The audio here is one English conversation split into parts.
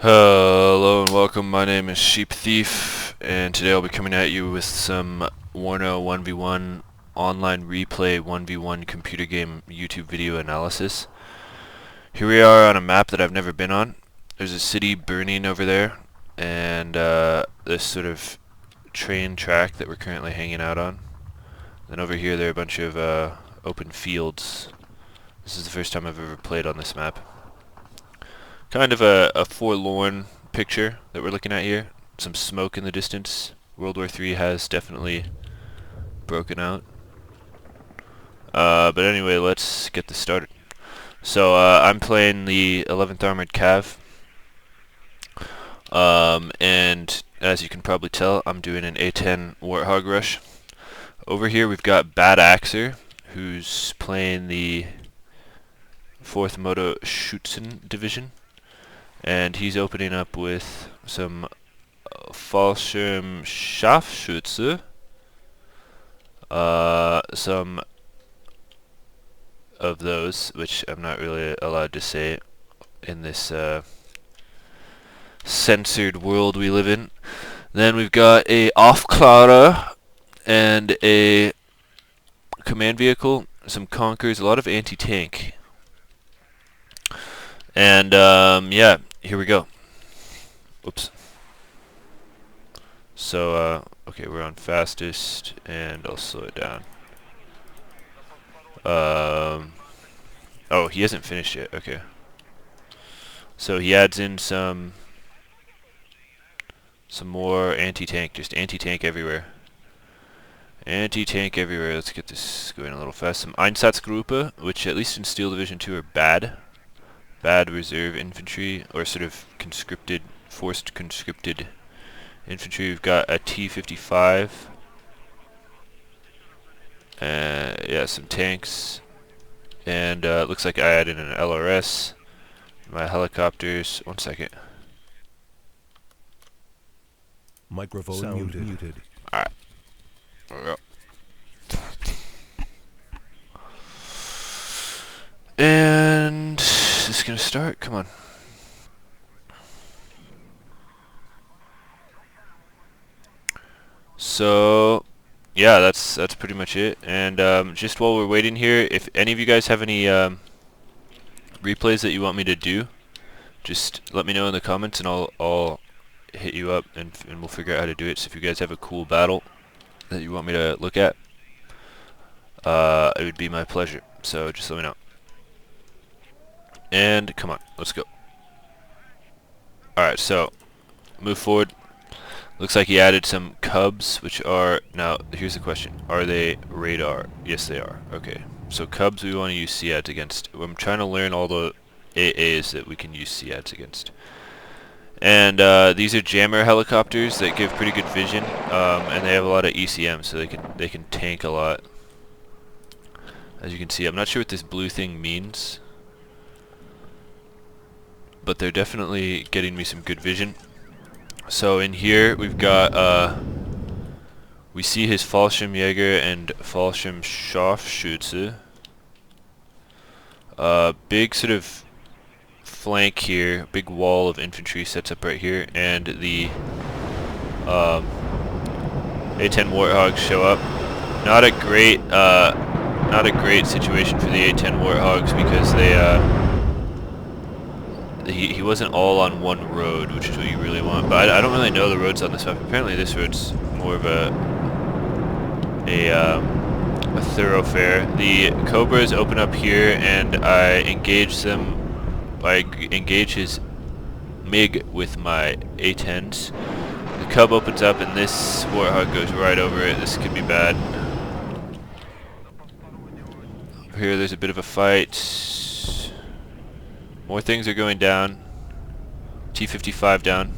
Hello and welcome, my name is Sheep Thief, and today I'll be coming at you with some Warno 1v1 online replay 1v1 computer game YouTube video analysis. Here we are on a map that I've never been on. There's a city burning over there, and this sort of train track that we're currently hanging out on. Then over here there are a bunch of open fields. This is the first time I've ever played on this map. Kind of a forlorn picture that we're looking at here. Some smoke in the distance. World War III has definitely broken out. But anyway, let's get this started. So I'm playing the 11th Armored Cav. And as you can probably tell, I'm doing an A10 Warthog rush. Over here we've got Bad Axer, who's playing the 4th Moto Schützen Division. And he's opening up with some Fallschirm Scharfschütze, some of those, which I'm not really allowed to say in this censored world we live in. Then we've got a Aufklärer and a command vehicle, some Conkers, a lot of anti-tank. And yeah, here we go. Oops. So okay, we're on fastest, and I'll slow it down. Oh, he hasn't finished yet. Okay. So he adds in some more anti-tank, just anti-tank everywhere. Anti-tank everywhere. Let's get this going a little fast. Some Einsatzgruppe, which at least in Steel Division 2 are bad. Bad reserve infantry, or sort of conscripted, forced conscripted infantry. We've got a T-55. Yeah, some tanks. And looks like I added an LRS. My helicopters. One second. Microphone sound muted. Alright. There we go. And is this gonna start? Come on. So yeah, that's pretty much it. And just while we're waiting here, if any of you guys have any replays that you want me to do, just let me know in the comments, and I'll hit you up, and we'll figure out how to do it. So if you guys have a cool battle that you want me to look at, it would be my pleasure. So just let me know. And come on, let's go. Alright, so move forward. Looks like he added some Cubs, which are, now here's the question, are they radar? Yes they are. Okay, so Cubs we want to use SEADs against. I'm trying to learn all the AAs that we can use SEADs against. And these are jammer helicopters that give pretty good vision, and they have a lot of ECM, so they can tank a lot. As you can see, I'm not sure what this blue thing means, but they're definitely getting me some good vision. So in here we've got we see his Fallschirmjäger and Fallschirmscharfschütze. Big sort of flank here, big wall of infantry sets up right here, and the A10 Warthogs show up. Not a great situation for the A10 Warthogs, because they he wasn't all on one road, which is what you really want. But I don't really know the roads on this map. Apparently this road's more of a thoroughfare. The Cobras open up here, and I engage them. I engage his MiG with my A10s. The Cub opens up, and this Warthog goes right over it. This could be bad. Over here there's a bit of a fight. More things are going down. T-55 down.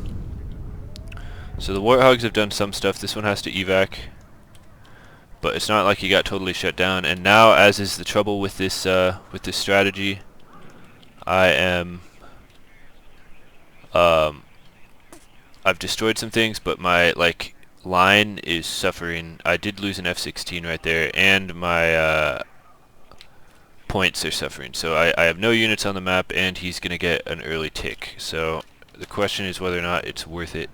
So the Warthogs have done some stuff. This one has to evac, but it's not like he got totally shut down. And now, as is the trouble with this strategy, I am I've destroyed some things, but my line is suffering. I did lose an F-16 right there, and my points are suffering. So I have no units on the map, and he's gonna get an early tick. So The question is whether or not it's worth it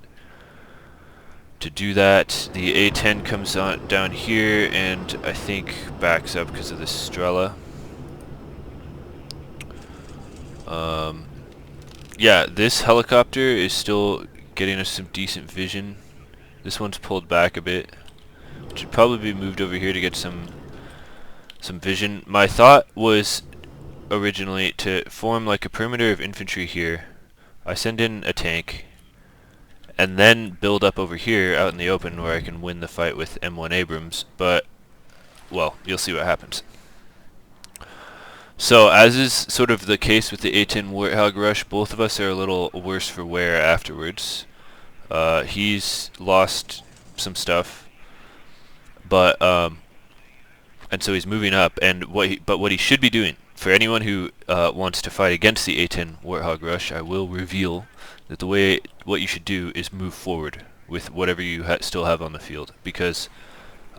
to do that. The A10 comes on down here and I think backs up because of the Strela. Yeah, this helicopter is still getting us some decent vision. This one's pulled back a bit. It should probably be moved over here to get some vision. My thought was originally to form like a perimeter of infantry here. I send in a tank and then build up over here out in the open where I can win the fight with M1 Abrams, but well, you'll see what happens. So, as is sort of the case with the A10 Warthog Rush, both of us are a little worse for wear afterwards. He's lost some stuff, but and so he's moving up. And what he should be doing, for anyone who wants to fight against the A10 Warthog Rush, I will reveal that what you should do is move forward with whatever you still have on the field, because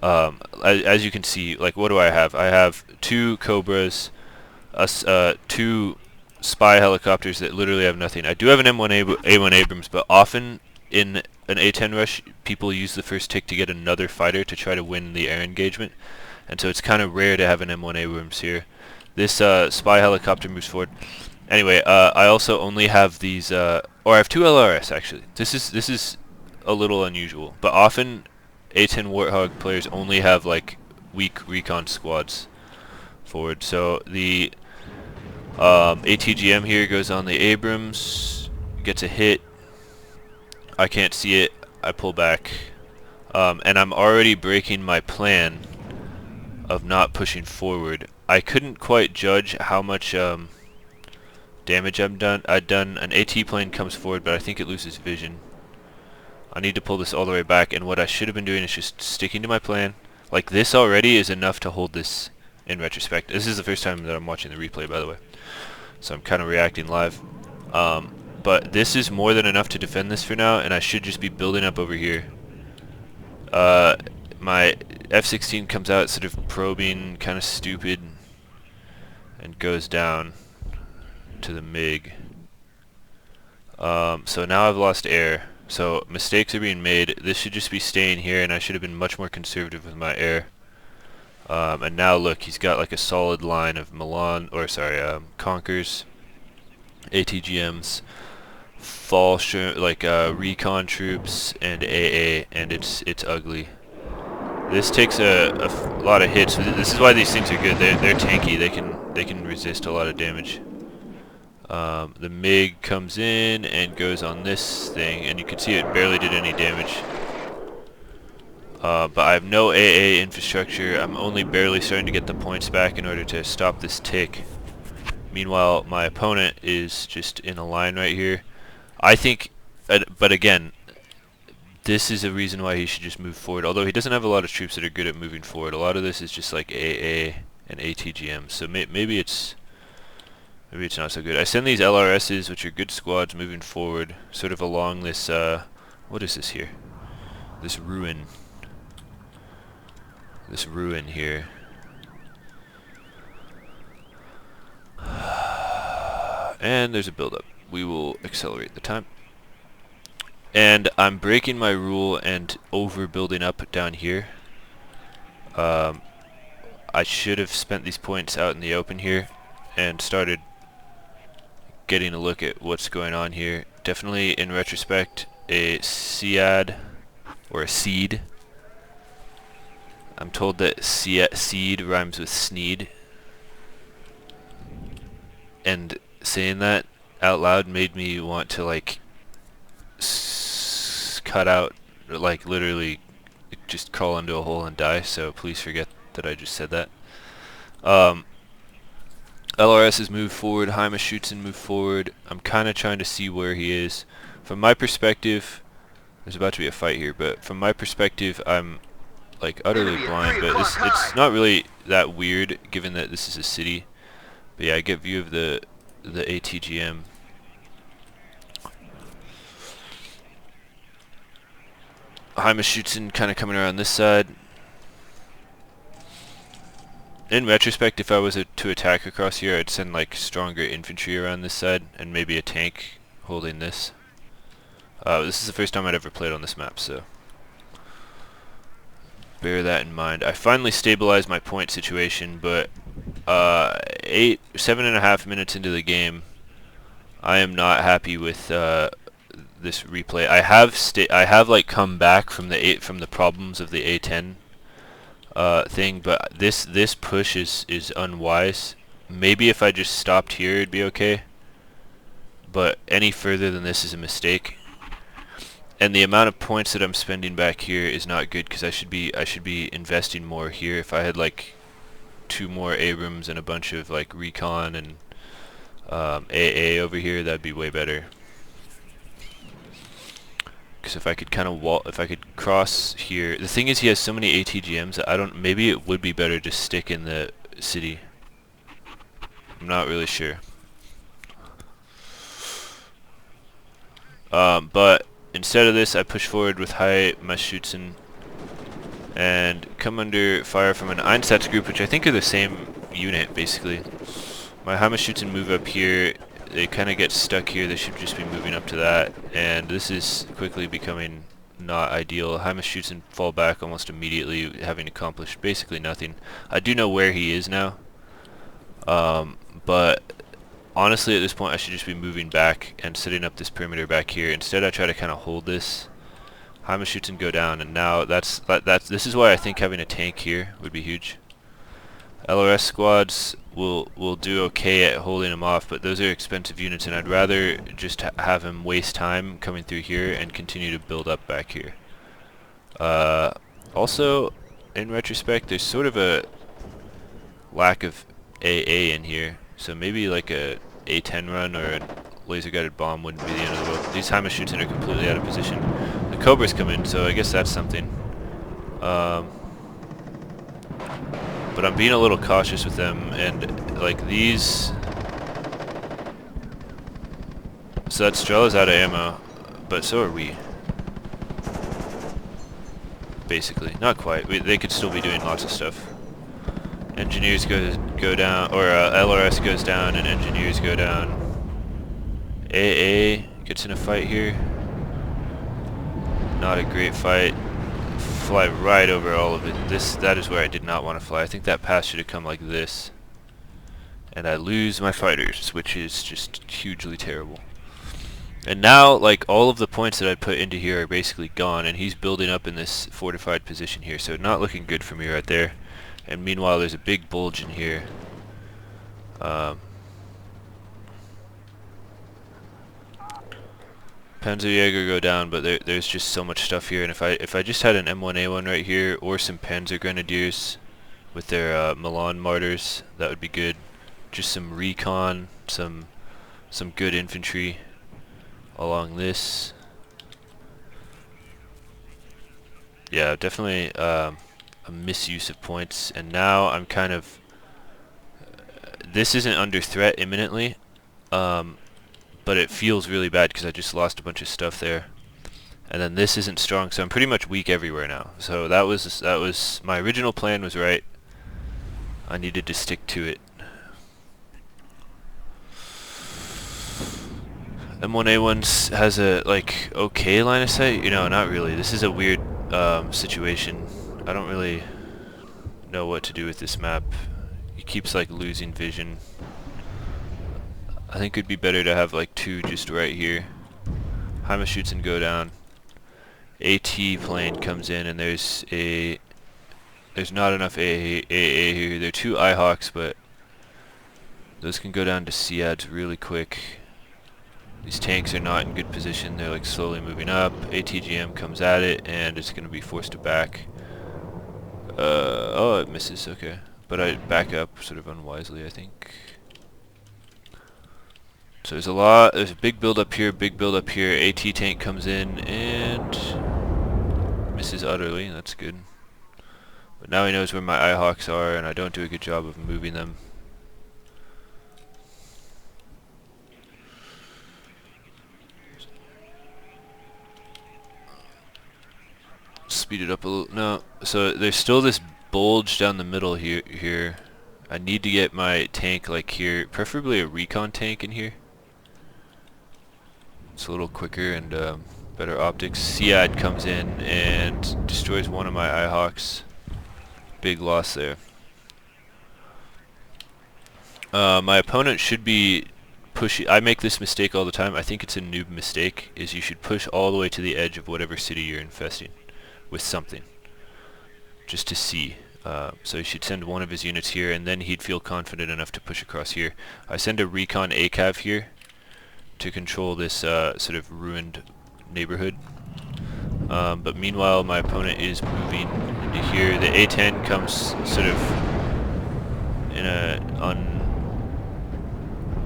as you can see, like, what do I have? I have 2 Cobras. 2 spy helicopters that literally have nothing. I do have an A1 Abrams, but often in an A10 rush, people use the first tick to get another fighter to try to win the air engagement, and so it's kind of rare to have an M1 Abrams here. This spy helicopter moves forward. Anyway, I also only have these, or I have 2 LRS actually. This is a little unusual, but often A10 Warthog players only have like weak recon squads forward. So the ATGM here goes on the Abrams, gets a hit. I can't see it. I pull back, and I'm already breaking my plan of not pushing forward. I couldn't quite judge how much damage I'd done. An AT plane comes forward, but I think it loses vision. I need to pull this all the way back, and what I should have been doing is just sticking to my plan. Like, this already is enough to hold this in retrospect. This is the first time that I'm watching the replay, by the way, so I'm kind of reacting live. But this is more than enough to defend this for now, and I should just be building up over here. My F-16 comes out sort of probing, kind of stupid, and goes down to the MiG. So now I've lost air, so mistakes are being made. This should just be staying here, and I should have been much more conservative with my air. And now look, he's got like a solid line of Conkers, ATGMs, recon troops, and AA, and it's ugly. This takes a lot of hits. This is why these things are good. They're tanky. They can resist a lot of damage. The MiG comes in and goes on this thing, and you can see it barely did any damage. But I have no AA infrastructure. I'm only barely starting to get the points back in order to stop this tick. Meanwhile, my opponent is just in a line right here. I think, but again, this is a reason why he should just move forward. Although he doesn't have a lot of troops that are good at moving forward. A lot of this is just like AA and ATGM. So maybe it's not so good. I send these LRSs, which are good squads, moving forward, sort of along this. What is this here? This ruin. This ruin here. And there's a build-up. We will accelerate the time. And I'm breaking my rule and overbuilding up down here. I should have spent these points out in the open here and started getting a look at what's going on here. Definitely, in retrospect, a SEAD or a SEED. I'm told that seed rhymes with sneed, and saying that out loud made me want to like cut out, like literally just crawl into a hole and die, so please forget that I just said that. LRS has moved forward, Heimer shoots and move forward. I'm kind of trying to see where he is. From my perspective, there's about to be a fight here, but from my perspective, I'm like utterly blind, but it's not really that weird given that this is a city. But yeah, I get view of the ATGM. Heimer shoots in, kind of coming around this side. In retrospect, if I was to attack across here, I'd send like stronger infantry around this side and maybe a tank holding this. This is the first time I'd ever played on this map, so bear that in mind. I finally stabilized my point situation, but 7.5 minutes into the game, I am not happy with this replay. I have like come back from the problems of the A10 thing, but this push is unwise. Maybe if I just stopped here, it'd be okay. But any further than this is a mistake. And the amount of points that I'm spending back here is not good, because I should be investing more here. If I had like 2 more Abrams and a bunch of like recon and AA over here, that'd be way better. Because if I could if I could cross here, the thing is he has so many ATGMs that maybe it would be better to stick in the city. I'm not really sure. But instead of this, I push forward with high Maschützen and come under fire from an Einsatz group, which I think are the same unit, basically. My high Maschützen move up here. They kind of get stuck here. They should just be moving up to that. And this is quickly becoming not ideal. High Maschützen fall back almost immediately, having accomplished basically nothing. I do know where he is now. But honestly, at this point, I should just be moving back and setting up this perimeter back here. Instead, I try to kind of hold this. High Maschützen go down, and now this is why I think having a tank here would be huge. LRS squads will do okay at holding him off, but those are expensive units, and I'd rather just have him waste time coming through here and continue to build up back here. Also, in retrospect, there's sort of a lack of AA in here, so maybe like a A10 run or a laser-guided bomb wouldn't be the end of the world. These high Maschützen are completely out of position. The Cobras come in, so I guess that's something. But I'm being a little cautious with them, and like these. So that Strella's out of ammo, but so are we. Basically, not quite. They could still be doing lots of stuff. Engineers go down, or LRS goes down, and engineers go down. AA gets in a fight here. Not a great fight. Fly right over all of it. That is where I did not want to fly. I think that pass should have come like this. And I lose my fighters, which is just hugely terrible. And now, like, all of the points that I put into here are basically gone, and he's building up in this fortified position here, so not looking good for me right there. And meanwhile, there's a big bulge in here. Panzerjäger go down, but there's just so much stuff here, and if I just had an M1A1 right here, or some Panzer Grenadiers with their Milan Martyrs, that would be good. Just some recon, some good infantry along this. Yeah, definitely a misuse of points, and now I'm kind of this isn't under threat imminently, but it feels really bad because I just lost a bunch of stuff there. And then this isn't strong, so I'm pretty much weak everywhere now. So that was my original plan was right. I needed to stick to it. M1A1 has a like okay line of sight, you know, not really. This is a weird situation. I don't really know what to do with this map. He keeps like losing vision. I think it'd be better to have like 2 just right here. High Maschützen go down. AT plane comes in, and there's not enough AA here. There are 2 IHawks, but those can go down to SEADs really quick. These tanks are not in good position. They're like slowly moving up. ATGM comes at it, and it's going to be forced to back. Oh, it misses. Okay, but I back up sort of unwisely, I think. So there's a big build up here, big build up here. AT tank comes in and misses utterly. That's good. But now he knows where my IHawks are, and I don't do a good job of moving them. Speed it up a little. No, so there's still this bulge down the middle here. I need to get my tank like here, preferably a recon tank in here. It's a little quicker, and better optics. Sead comes in and destroys one of my Ihawks. Big loss there. My opponent should be pushing. I make this mistake all the time. I think it's a noob mistake. Is you should push all the way to the edge of whatever city you're infesting with something, just to see. So he should send one of his units here, and then he'd feel confident enough to push across here. I send a recon ACAV here to control this sort of ruined neighborhood. But meanwhile, my opponent is moving into here. The A-10 comes sort of in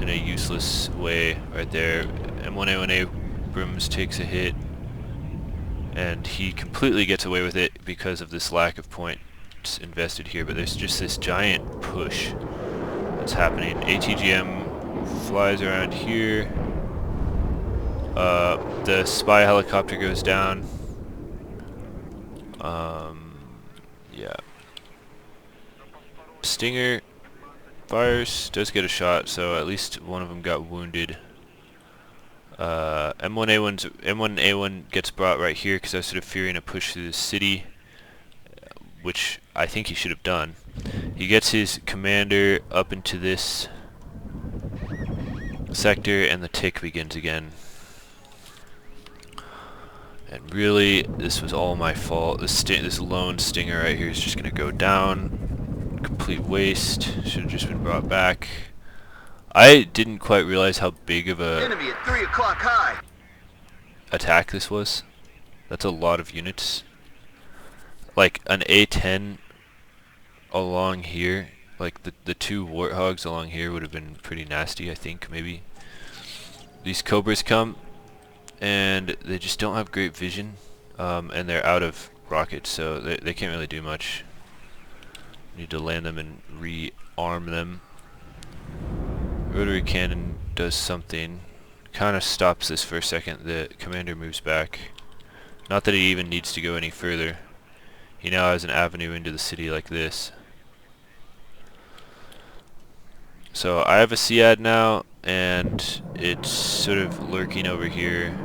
a useless way right there. M1A1 Abrams takes a hit, and he completely gets away with it because of this lack of points invested here. But there's just this giant push that's happening. ATGM flies around here. The spy helicopter goes down. Yeah. Stinger fires, does get a shot, so at least one of them got wounded. M1A1 gets brought right here because I was sort of fearing a push through the city, which I think he should have done. He gets his commander up into this sector, and the tick begins again. And really, this was all my fault. This lone stinger right here is just going to go down. Complete waste. Should have just been brought back. I didn't quite realize how big of a Enemy at 3 o'clock high. attack this was. That's a lot of units. Like an A10 along here, like the two warthogs along here would have been pretty nasty, I think, maybe. These Cobras come, and they just don't have great vision, and they're out of rockets, so they can't really do much. Need to land them and rearm them. Rotary cannon does something. Kind of stops this for a second. The commander moves back. Not that he even needs to go any further. He now has an avenue into the city like this. So I have a SEAD now, and it's sort of lurking over here.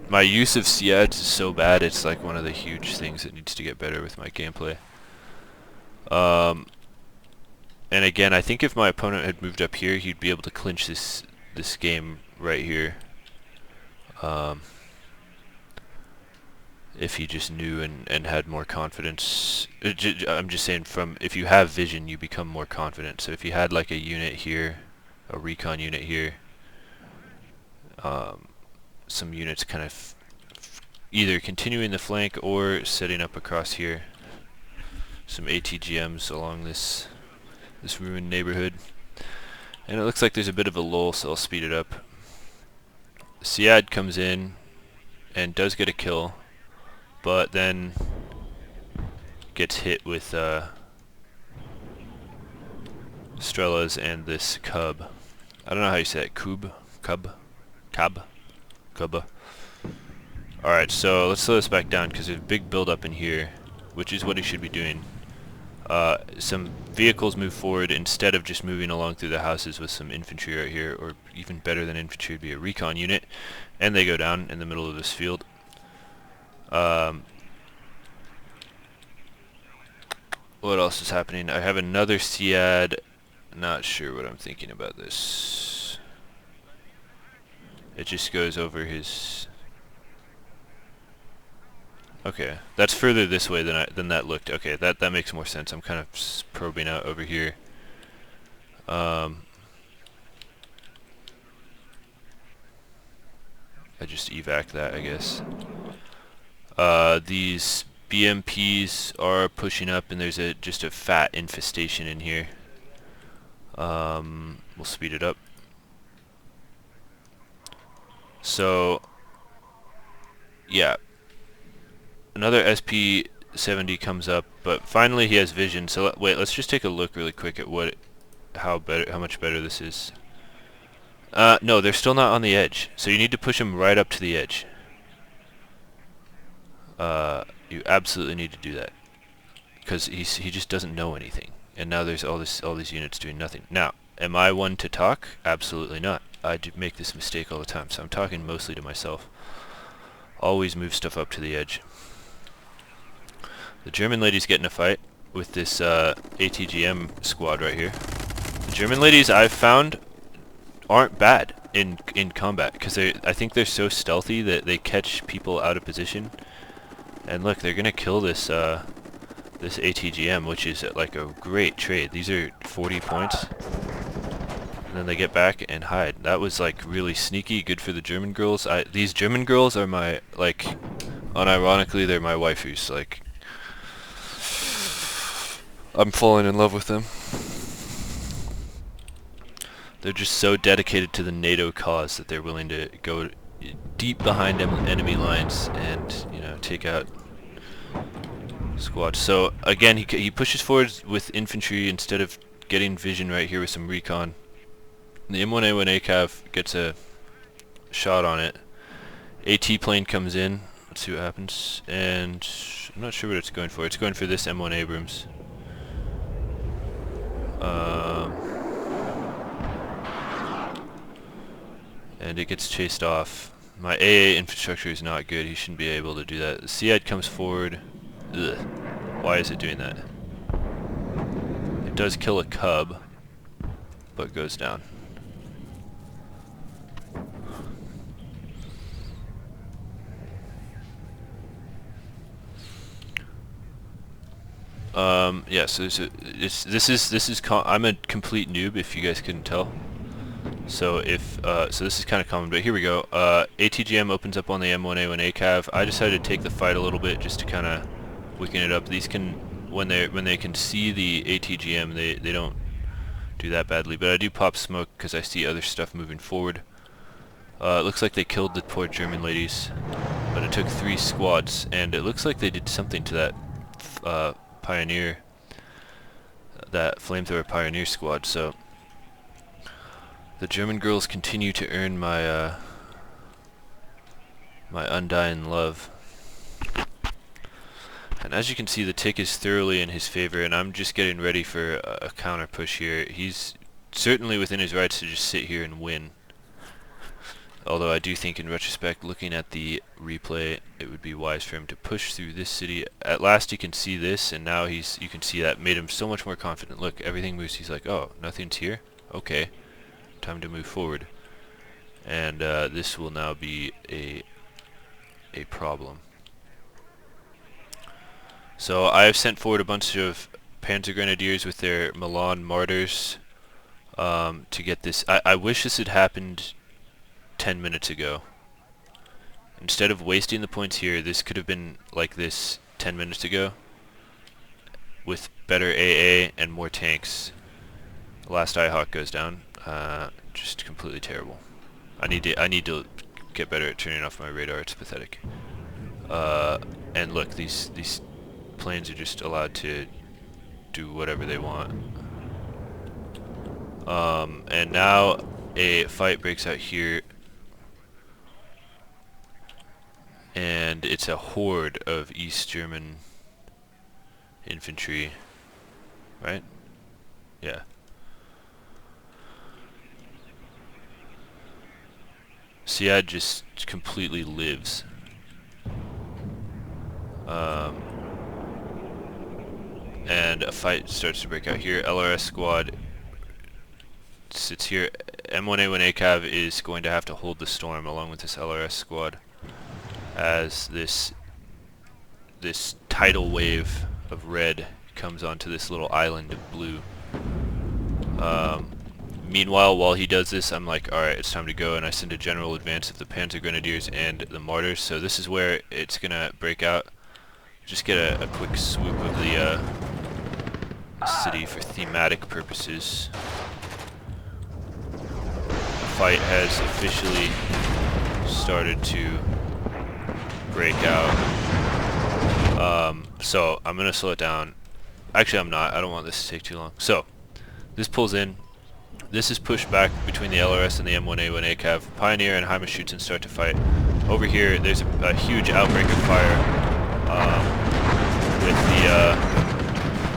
My use of SEADs is so bad, it's like one of the huge things that needs to get better with my gameplay. And again, I think if my opponent had moved up here, he'd be able to clinch this game right here. If he just knew and had more confidence. I'm just saying, if you have vision, you become more confident. So if you had like a unit here, a recon unit here, some units kind of either continuing the flank or setting up across here. Some ATGMs along this ruined neighborhood. And it looks like there's a bit of a lull, so I'll speed it up. SEAD comes in and does get a kill, but then gets hit with Strellas and this Cub. I don't know how you say it. Cub. Alright, so let's slow this back down because there's a big build up in here, which is what he should be doing. Some vehicles move forward instead of just moving along through the houses with some infantry right here, or even better than infantry would be a recon unit, and they go down in the middle of this field. What else is happening? I have another SEAD. Not sure what I'm thinking about this. It just goes over his... Okay, that's further this way than that looked. Okay, that makes more sense. I'm kind of probing out over here. I just evac that, I guess. These BMPs are pushing up, and there's just a fat infestation in here. We'll speed it up. So, yeah. Another SP-70 comes up, but finally he has vision. So wait, let's just take a look really quick at how much better this is. No, they're still not on the edge. So you need to push them right up to the edge. You absolutely need to do that, because he just doesn't know anything. And now there's all these units doing nothing. Now, am I one to talk? Absolutely not. I do make this mistake all the time, so I'm talking mostly to myself. Always move stuff up to the edge. The German ladies get in a fight with this ATGM squad right here. The German ladies, I've found, aren't bad in combat, because I think they're so stealthy that they catch people out of position. And look, they're gonna kill this this ATGM, which is like a great trade. These are 40 points, and then they get back and hide. That was like really sneaky, good for the German girls. These German girls are my, like, unironically, they're my waifus. Like, I'm falling in love with them. They're just so dedicated to the NATO cause that they're willing to go deep behind enemy lines and, you know, take out squads. So again, he pushes forward with infantry instead of getting vision right here with some recon. The M1A1 ACAV gets a shot on it. AT plane comes in. Let's see what happens. And I'm not sure what it's going for. It's going for this M1 Abrams. And it gets chased off. My AA infrastructure is not good. He shouldn't be able to do that. The SEAD comes forward. Ugh. Why is it doing that? It does kill a cub, but goes down. Yeah, so I'm a complete noob, if you guys couldn't tell. So so this is kind of common, but here we go. ATGM opens up on the M1A1 ACAV. I decided to take the fight a little bit just to kind of weaken it up. These can, when they can see the ATGM, they don't do that badly. But I do pop smoke because I see other stuff moving forward. It looks like they killed the poor German ladies, but it took 3 squads, and it looks like they did something to that Pioneer, that flamethrower Pioneer squad. So the German girls continue to earn my my undying love. And as you can see, the tick is thoroughly in his favor, and I'm just getting ready for a counter push here. He's certainly within his rights to just sit here and win. Although I do think, in retrospect, looking at the replay, it would be wise for him to push through this city. At last he can see this, and now you can see that made him so much more confident. Look, everything moves. He's like, oh, nothing's here? Okay. Time to move forward. And this will now be a problem. So I have sent forward a bunch of Panzer Grenadiers with their Milan Martyrs to get this. I wish this had happened 10 minutes ago. Instead of wasting the points here, this could have been like this 10 minutes ago with better AA and more tanks. The last IHawk goes down. Just completely terrible. I need to get better at turning off my radar. It's pathetic. And look, these planes are just allowed to do whatever they want. And now a fight breaks out here, and it's a horde of East German infantry, right? Yeah. SEAD just completely lives. And a fight starts to break out here. LRS squad sits here. M1A1 ACAV is going to have to hold the storm along with this LRS squad as this tidal wave of red comes onto this little island of blue. Meanwhile, while he does this, I'm like, alright, it's time to go, and I send a general advance of the Panzer Grenadiers and the Martyrs. So this is where it's gonna break out. Just get a quick swoop of the city for thematic purposes. The fight has officially started to break out. So I'm gonna slow it down. Actually, I'm not. I don't want this to take too long. So this pulls in. This is pushed back between the LRS and the M1A1 ACAV. Pioneer and Heimatschützen start to fight. Over here, there's a huge outbreak of fire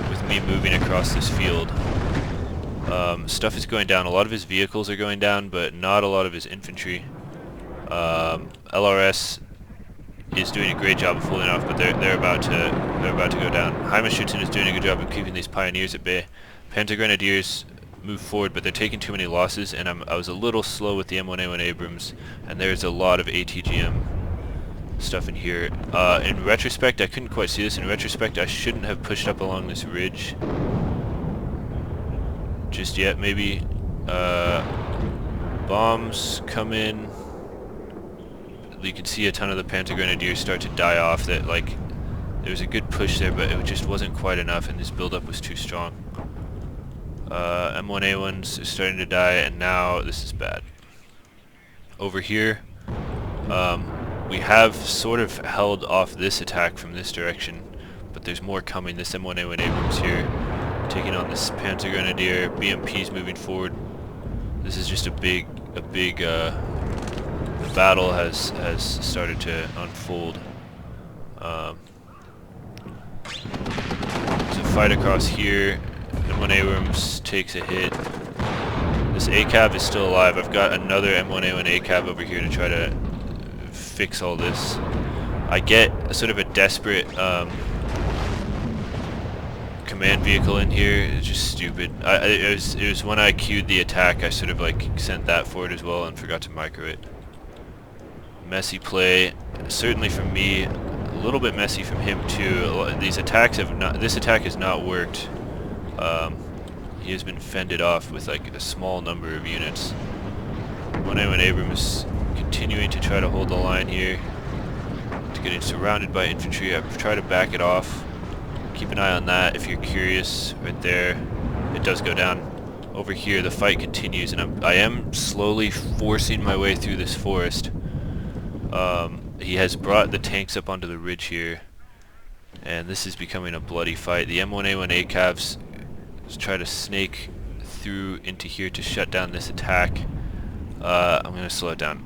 with me moving across this field. Stuff is going down. A lot of his vehicles are going down, but not a lot of his infantry. LRS is doing a great job of holding off, but they're about to go down. Heimatschützen is doing a good job of keeping these pioneers at bay. Panzer Grenadiers move forward, but they're taking too many losses, and I was a little slow with the M1A1 Abrams, and there's a lot of ATGM stuff in here. In retrospect, I couldn't quite see this. In retrospect, I shouldn't have pushed up along this ridge just yet, maybe. Bombs come in. You can see a ton of the Panzer Grenadiers start to die off. That, like, there was a good push there, but it just wasn't quite enough, and this buildup was too strong. M1A1s are starting to die, and now this is bad. Over here, we have sort of held off this attack from this direction, but there's more coming. This M1A1 Abrams here, taking on this Panzer Grenadier. BMP's moving forward. This is just the battle has started to unfold. There's a fight across here. M1 Abrams takes a hit. This ACAV is still alive. I've got another M1A1 ACAV over here to try to fix all this. I get a sort of a desperate command vehicle in here. It's just stupid. It was when I queued the attack, I sort of like sent that forward as well and forgot to micro it. Messy play, certainly from me. A little bit messy from him too. These attacks have not. This attack has not worked. He has been fended off with like a small number of units. 1A1 Abrams continuing to try to hold the line here. It's getting surrounded by infantry. I try to back it off. Keep an eye on that if you're curious. Right there, it does go down. Over here, the fight continues, and I am slowly forcing my way through this forest. He has brought the tanks up onto the ridge here, and this is becoming a bloody fight. The M1A1 ACAVs try to snake through into here to shut down this attack. I'm going to slow it down.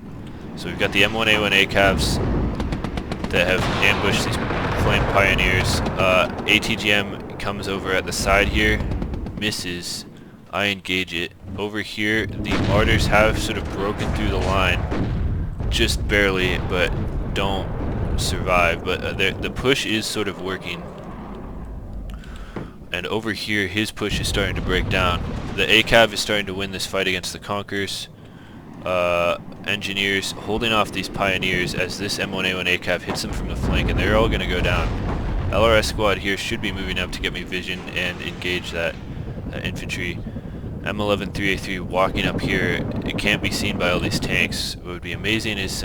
So we've got the M1A1 ACAVs that have ambushed these flame pioneers. ATGM comes over at the side here, misses. I engage it. Over here, the Martyrs have sort of broken through the line, just barely, but don't survive. But the push is sort of working. And over here, his push is starting to break down. The ACAV is starting to win this fight against the Conquerors. Engineers holding off these pioneers as this M1A1 ACAV hits them from the flank, and they're all going to go down. LRS squad here should be moving up to get me vision and engage that infantry. M11 3A3 walking up here. It can't be seen by all these tanks. What would be amazing is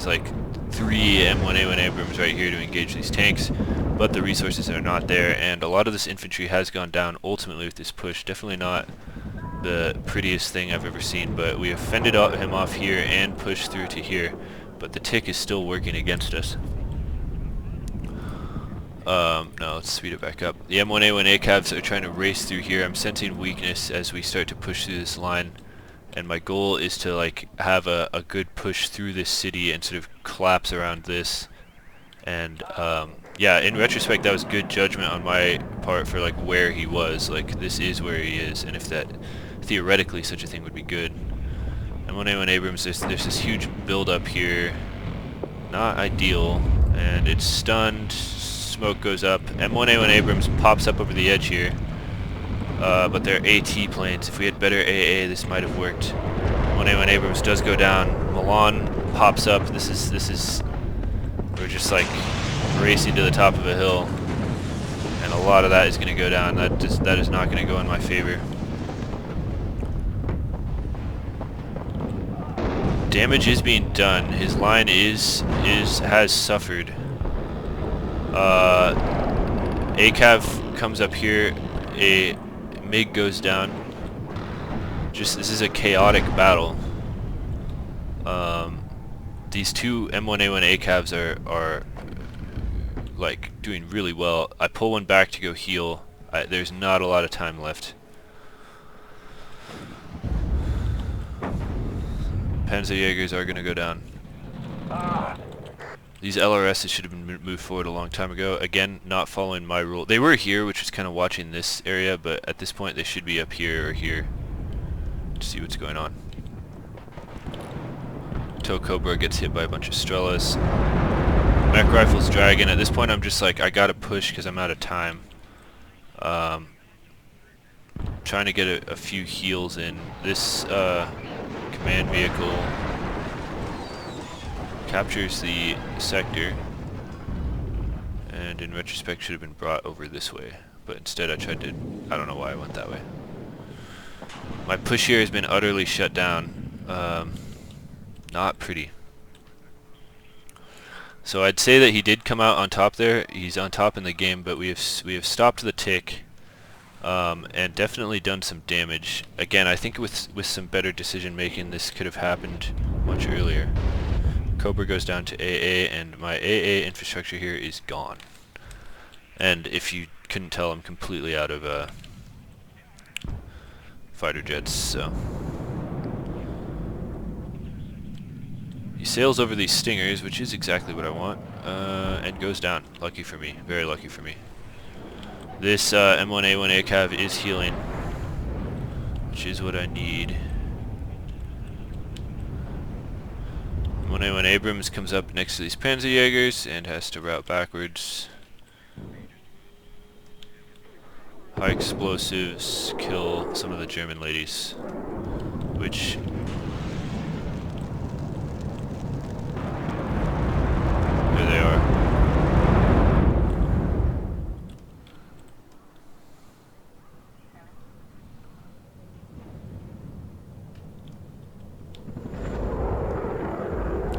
like 3 M1A1 Abrams right here to engage these tanks, but the resources are not there, and a lot of this infantry has gone down ultimately with this push. Definitely not the prettiest thing I've ever seen, but we have fended him off here and pushed through to here, but the tick is still working against us. No, let's speed it back up. The M1A1 ACAVs are trying to race through here. I'm sensing weakness as we start to push through this line, and my goal is to like have a good push through this city and sort of collapse around this. And yeah, in retrospect, that was good judgment on my part for like where he was. Like, this is where he is, and if that theoretically such a thing would be good. M1A1 Abrams, there's this huge build up here, not ideal, and it's stunned. Smoke goes up. M1A1 Abrams pops up over the edge here, but they're AT planes. If we had better AA, this might have worked. M1A1 Abrams does go down. Milan pops up. This is we're just like racing to the top of a hill, and a lot of that is going to go down. That is not going to go in my favor. Damage is being done. His line has suffered. ACAV comes up here. A MiG goes down. This is a chaotic battle. These two M1A1 ACAVs are like doing really well. I pull one back to go heal. There's not a lot of time left. Panzerjägers are going to go down. These LRSs should have been moved forward a long time ago. Again, not following my rule. They were here, which was kind of watching this area, but at this point they should be up here or here to see what's going on. Tow Cobra gets hit by a bunch of Strellas. Mech Rifle's dragging. At this point I'm just like, I gotta push because I'm out of time. Trying to get a few heals in. This command vehicle captures the sector, and in retrospect should have been brought over this way, but instead I tried to, I don't know why I went that way. My push here has been utterly shut down. Not pretty. So I'd say that he did come out on top there. He's on top in the game, but we have stopped the tick, and definitely done some damage. Again, I think with some better decision making this could have happened much earlier. Cobra goes down to AA, and my AA infrastructure here is gone. And if you couldn't tell, I'm completely out of fighter jets, so. He sails over these stingers, which is exactly what I want, and goes down. Lucky for me, very lucky for me. This M1A1 ACAV is healing, which is what I need. M1A1 Abrams comes up next to these Panzerjägers and has to route backwards. High explosives kill some of the German ladies, which there they are.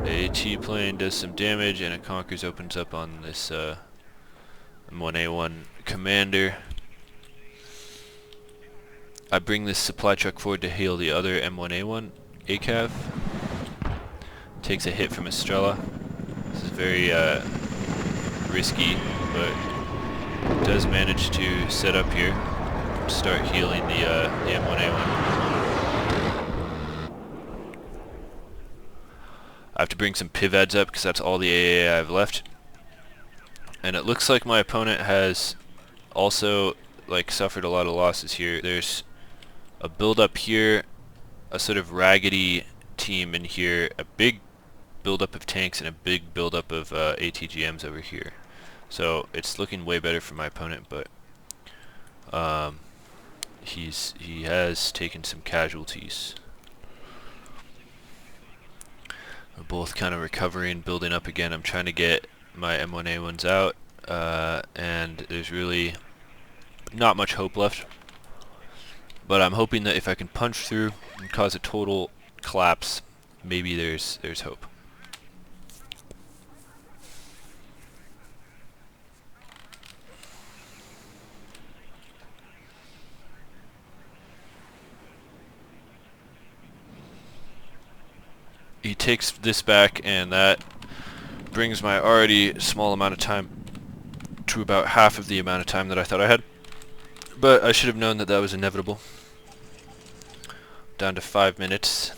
A T-plane does some damage, and a Conkers opens up on this M1A1 commander. I bring this supply truck forward to heal the other M1A1 ACAV. Takes a hit from Estrella. This is very risky, but does manage to set up here, start healing the M1A1. I have to bring some PIVADs up because that's all the AA I have left. And it looks like my opponent has also suffered a lot of losses here. There's a build up here, a sort of raggedy team in here, a big build up of tanks, and a big build up of ATGMs over here. So it's looking way better for my opponent, but he has taken some casualties. We're both kind of recovering, building up again. I'm trying to get my M1A1s out, and there's really not much hope left. But I'm hoping that if I can punch through and cause a total collapse, maybe there's hope. He takes this back, and that brings my already small amount of time to about half of the amount of time that I thought I had. But I should have known that that was inevitable. Down to 5 minutes.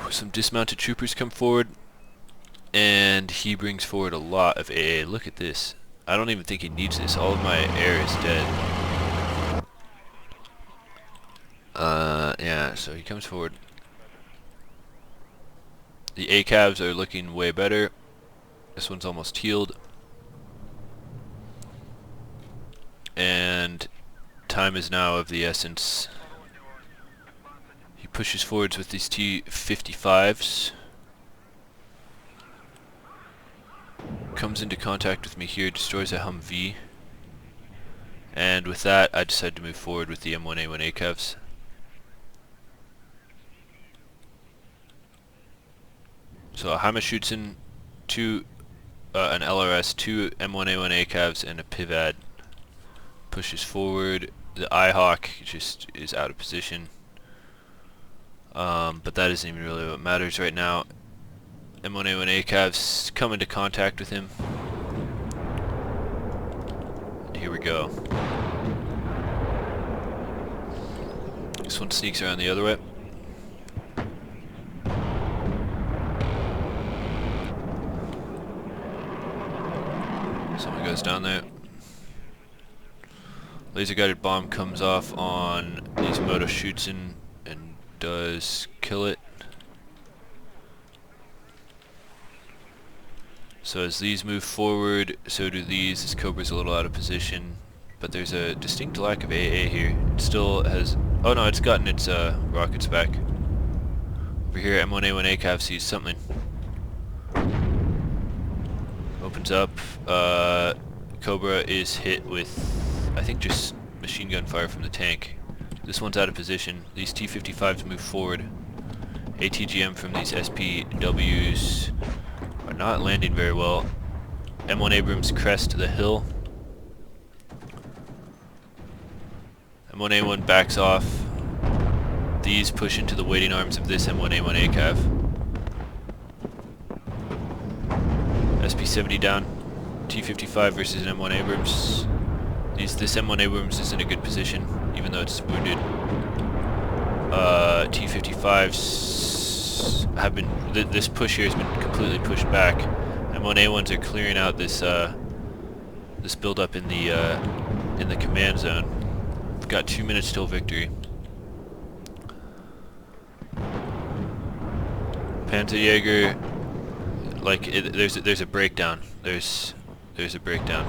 Some dismounted troopers come forward, and he brings forward a lot of AA. Look at this. I don't even think he needs this. All of my air is dead. Yeah, so he comes forward. The ACAVs are looking way better. This one's almost healed. And time is now of the essence. He pushes forwards with these T-55s. Comes into contact with me here, destroys a Humvee. And with that, I decide to move forward with the M1A1 ACAVs. So a Hammerschützen, an LRS, 2 M1A1 ACAVs, and a PIVAD pushes forward. The IHawk just is out of position. But that isn't even really what matters right now. M1A1 ACAVs come into contact with him. And here we go. This one sneaks around the other way. goes down there. Laser guided bomb comes off on Izumoto, shoots in and does kill it. So as these move forward, so do these. This Cobra's a little out of position, but there's a distinct lack of AA here. It still has... oh no, it's gotten its rockets back. Over here, M1A1 ACAV sees something. Opens up. Cobra is hit with, I think, just machine gun fire from the tank. This one's out of position. These T-55s move forward. ATGM from these SPWs are not landing very well. M1 Abrams crest to the hill. M1A1 backs off. These push into the waiting arms of this M1A1 ACAV. SP-70 down. T-55 versus an M1 Abrams. This M1 Abrams is in a good position, even though it's wounded. T-55s have been... this push here has been completely pushed back. M1A1s are clearing out this this build-up in the command zone. We've got 2 minutes till victory. Panzerjäger, like there's a breakdown. There's a breakdown.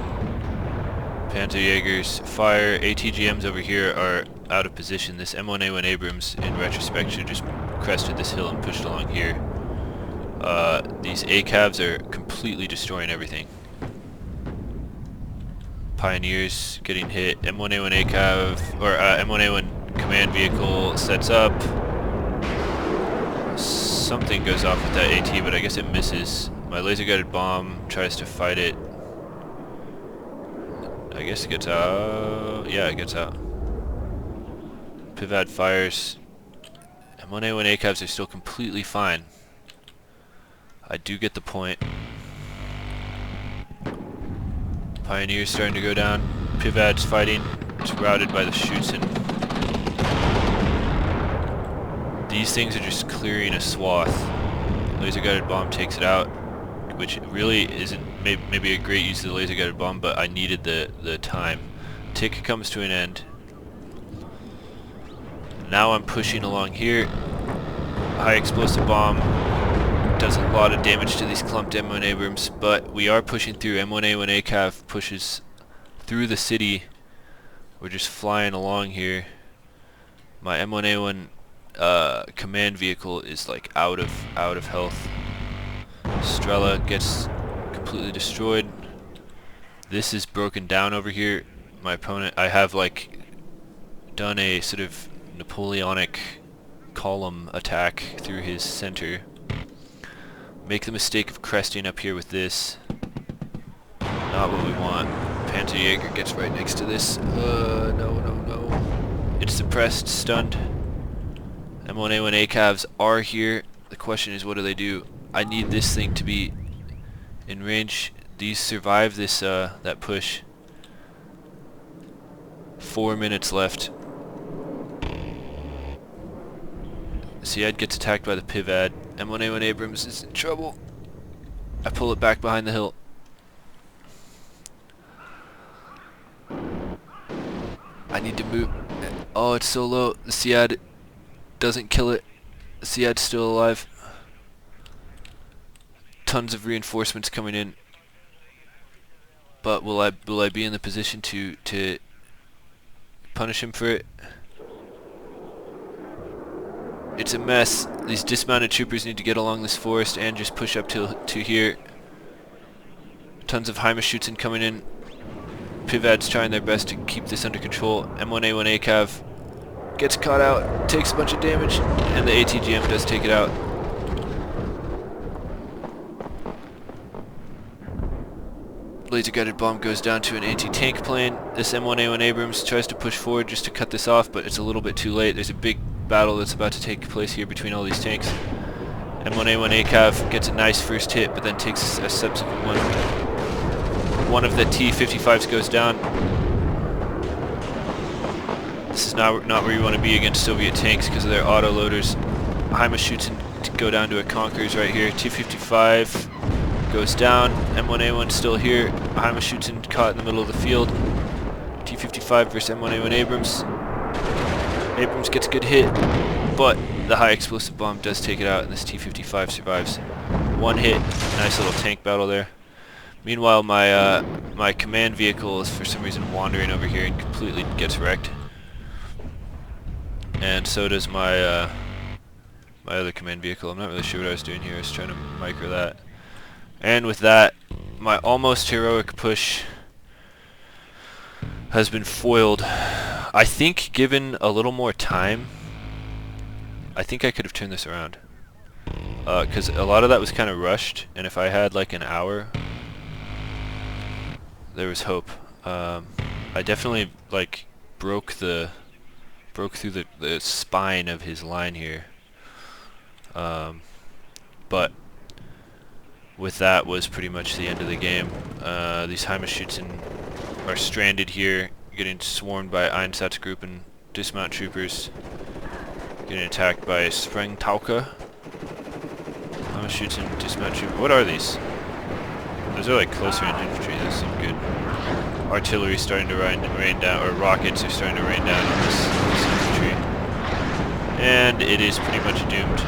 Panzerjägers fire. ATGMs over here are out of position. This M1A1 Abrams, in retrospect, should just crested this hill and pushed along here. These ACAVs are completely destroying everything. Pioneers getting hit. M1A1 ACAV, or M1A1 command vehicle sets up. Something goes off with that AT, but I guess it misses. My laser guided bomb tries to fight it. I guess it gets out. Yeah, it gets out. Pivad fires. M1A1 ACAVs are still completely fine. I do get the point. Pioneer's starting to go down. Pivad's fighting. It's routed by the Schutzen. These things are just clearing a swath. Laser guided bomb takes it out, which really isn't maybe a great use of the laser guided bomb, but I needed the time. Tick comes to an end. Now I'm pushing along here. High explosive bomb does a lot of damage to these clumped M1 Abrams, but we are pushing through. M1A1 ACAV pushes through the city. We're just flying along here. My M1A1 command vehicle is like out of health. Strela gets completely destroyed. This is broken down over here. My opponent, I have like done a sort of Napoleonic column attack through his center. Make the mistake of cresting up here with this. Not what we want. Panzerjäger gets right next to this. No. It's suppressed, stunned. M1A1 ACAVs are here. The question is, what do they do? I need this thing to be in range. These survive this that push. 4 minutes left. Siad gets attacked by the Pivad. M1A1 Abrams is in trouble. I pull it back behind the hill. I need to move. Oh, it's so low. The Siad doesn't kill it. The Siad's still alive. Tons of reinforcements coming in. But will I be in the position to punish him for it? It's a mess. These dismounted troopers need to get along this forest and just push up to here. Tons of Heimaschützen coming in. Pivad's trying their best to keep this under control. M1A1 ACAV gets caught out, takes a bunch of damage, and the ATGM does take it out. Laser guided bomb goes down to an anti-tank plane. This M1A1 Abrams tries to push forward just to cut this off, but it's a little bit too late. There's a big battle that's about to take place here between all these tanks. M1A1 ACAV gets a nice first hit, but then takes a subsequent one. One of the T-55s goes down. This is not where you want to be against Soviet tanks because of their autoloaders. Heimaschützen to go down to a Conquerors right here. T-55 goes down. M1A1 still here. Heimerschützen caught in the middle of the field. T-55 versus M1A1 Abrams. Abrams gets a good hit, but the high explosive bomb does take it out, and this T-55 survives. One hit. Nice little tank battle there. Meanwhile, my command vehicle is for some reason wandering over here and completely gets wrecked. And so does my my other command vehicle. I'm not really sure what I was doing here. I was trying to micro that. And with that, my almost heroic push has been foiled. I think given a little more time, I think I could have turned this around. Because a lot of that was kind of rushed, and if I had like an hour, there was hope. I definitely like broke through the spine of his line here. But with that was pretty much the end of the game. These Heimerschützen are stranded here, getting swarmed by Einsatzgruppen, dismount troopers, getting attacked by Sprengtaucher. Heimerschützen, dismount troopers. What are these? Those are like close range infantry. Those seem good. Artillery starting to rain down, or rockets are starting to rain down on this infantry. And it is pretty much doomed.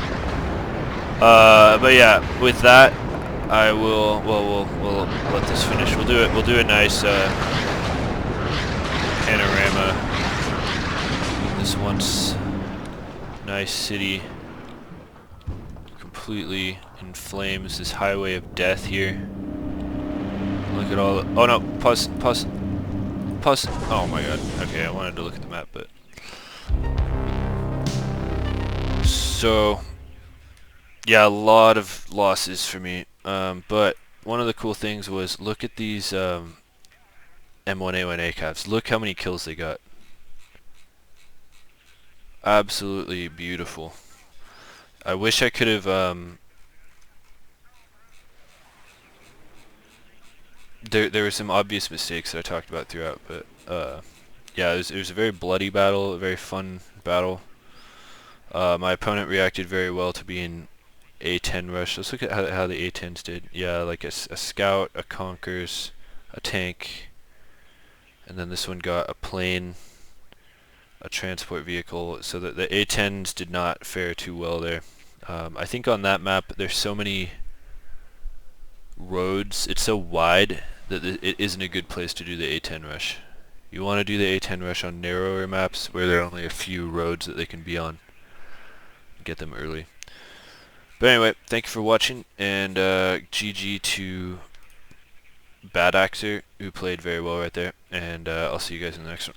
But yeah, with that, I will. Well, we'll let this finish. We'll do it. We'll do a nice panorama. This once nice city completely in flames. This highway of death here. Look at all. Oh no! Pause. Pause. Pause. Oh my God. Okay, I wanted to look at the map, but so. Yeah, a lot of losses for me, but one of the cool things was look at these M1A1 ACAVs. Look how many kills they got. Absolutely beautiful. I wish I could have there were some obvious mistakes that I talked about throughout, but yeah, it was a very bloody battle, a very fun battle. My opponent reacted very well to being A10 rush. Let's look at how the A10s did. Yeah, like a scout, a Conkers, a tank, and then this one got a plane, a transport vehicle, so that the A10s did not fare too well there. I think on that map there's so many roads, it's so wide that it isn't a good place to do the A10 rush. You want to do the A10 rush on narrower maps where there are only a few roads that they can be on. Get them early. But anyway, thank you for watching, and GG to Bad Axer, who played very well right there, and I'll see you guys in the next one.